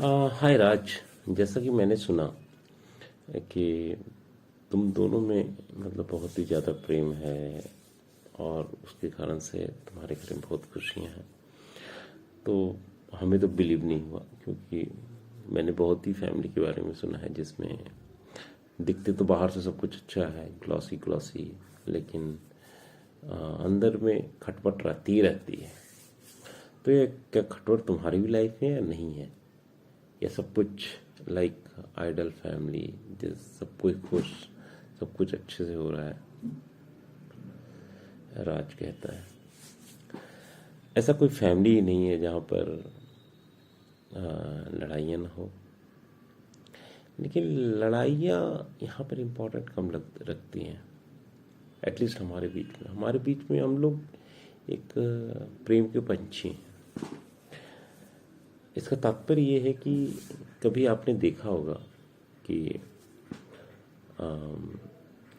हाय राज। जैसा कि मैंने सुना कि तुम दोनों में मतलब बहुत ही ज़्यादा प्रेम है और उसके कारण से तुम्हारे घर में बहुत खुशियाँ हैं। तो हमें तो बिलीव नहीं हुआ, क्योंकि मैंने बहुत ही फैमिली के बारे में सुना है जिसमें दिखते तो बाहर से सब कुछ अच्छा है, ग्लॉसी ग्लॉसी, लेकिन अंदर में खटपट रहती है। तो ये क्या खटपट तुम्हारी भी लाइफ में या नहीं है? या सब कुछ लाइक आइडल फैमिली, जिस सब कोई खुश, सब कुछ अच्छे से हो रहा है? राज कहता है ऐसा कोई फैमिली ही नहीं है जहाँ पर लड़ाइयाँ ना हो। लेकिन लड़ाइयाँ यहाँ पर इम्पोर्टेंट कम रखती हैं। एटलीस्ट हमारे बीच में हम लोग एक प्रेम के पंछी हैं। इसका तात्पर्य ये है कि कभी आपने देखा होगा कि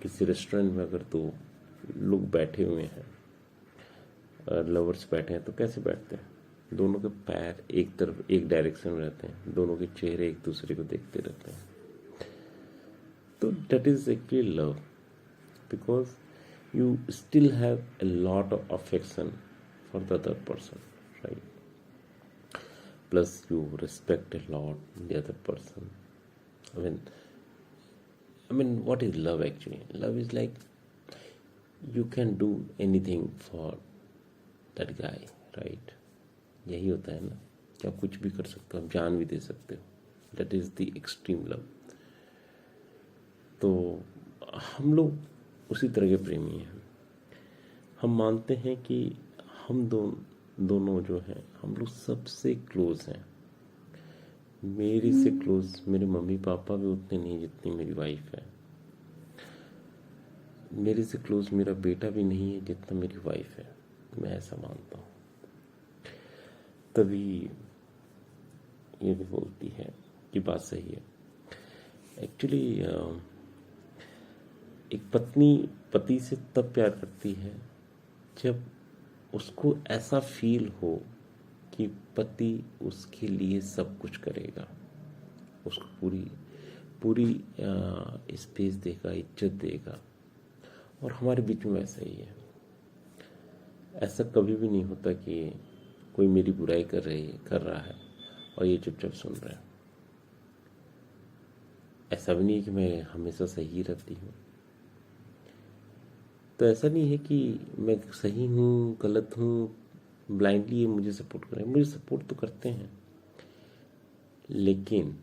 किसी रेस्टोरेंट में अगर दो लोग बैठे हुए हैं, लवर्स बैठे हैं, तो कैसे बैठते हैं? दोनों के पैर एक तरफ, एक डायरेक्शन में रहते हैं, दोनों के चेहरे एक दूसरे को देखते रहते हैं। तो that is actually love, because you still have a lot of affection for the other person, right? Plus you respect a lot the other person. I mean what is love actually? Love is like you can do anything for that guy, right? यही होता है ना कि आप कुछ भी कर सकते हो, आप जान भी दे सकते हो। That is the extreme love. तो हम लोग उसी तरह के प्रेमी हैं। हम मानते हैं कि हम दोनों जो हैं, हम लोग सबसे क्लोज हैं। मेरे से क्लोज मेरे मम्मी पापा भी उतने नहीं जितनी मेरी वाइफ है। मेरे से क्लोज मेरा बेटा भी नहीं है जितना मेरी वाइफ है। मैं ऐसा मानता हूँ। तभी ये भी बोलती है कि बात सही है। एक्चुअली एक पत्नी पति से तब प्यार करती है जब उसको ऐसा फील हो कि पति उसके लिए सब कुछ करेगा, उसको पूरी पूरी स्पेस देगा, इज्जत देगा। और हमारे बीच में वैसा ही है। ऐसा कभी भी नहीं होता कि कोई मेरी बुराई कर रहा है और ये चुपचाप सुन रहा है। ऐसा भी नहीं है कि मैं हमेशा सही रहती हूँ। तो ऐसा नहीं है कि मैं सही हूँ, गलत हूँ, ब्लाइंडली ये मुझे सपोर्ट करें। मुझे सपोर्ट तो करते हैं, लेकिन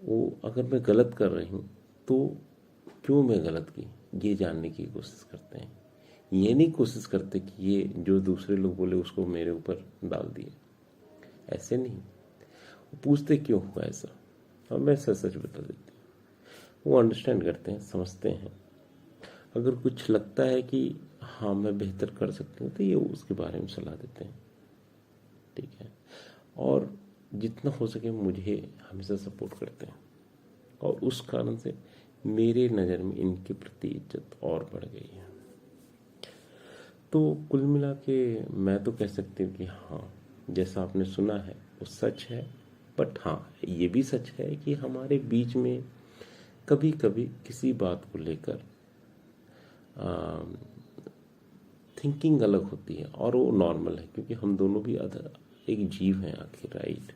वो अगर मैं गलत कर रही हूँ तो क्यों मैं गलत की, ये जानने की कोशिश करते हैं। ये नहीं कोशिश करते कि ये जो दूसरे लोग बोले उसको मेरे ऊपर डाल दिए। ऐसे नहीं, वो पूछते क्यों हुआ ऐसा, और मैं सच सच बता देती हूँ। वो अंडरस्टैंड करते हैं, समझते हैं। अगर कुछ लगता है कि हाँ मैं बेहतर कर सकती हूँ, तो ये उसके बारे में सलाह देते हैं, ठीक है। और जितना हो सके मुझे हमेशा सपोर्ट करते हैं, और उस कारण से मेरे नज़र में इनके प्रति इज्जत और बढ़ गई है। तो कुल मिला के मैं तो कह सकती हूँ कि हाँ, जैसा आपने सुना है वो सच है। बट हाँ, ये भी सच है कि हमारे बीच में कभी कभी किसी बात को लेकर थिंकिंग अलग होती है, और वो नॉर्मल है, क्योंकि हम दोनों भी एक जीव हैं आखिर, राइट।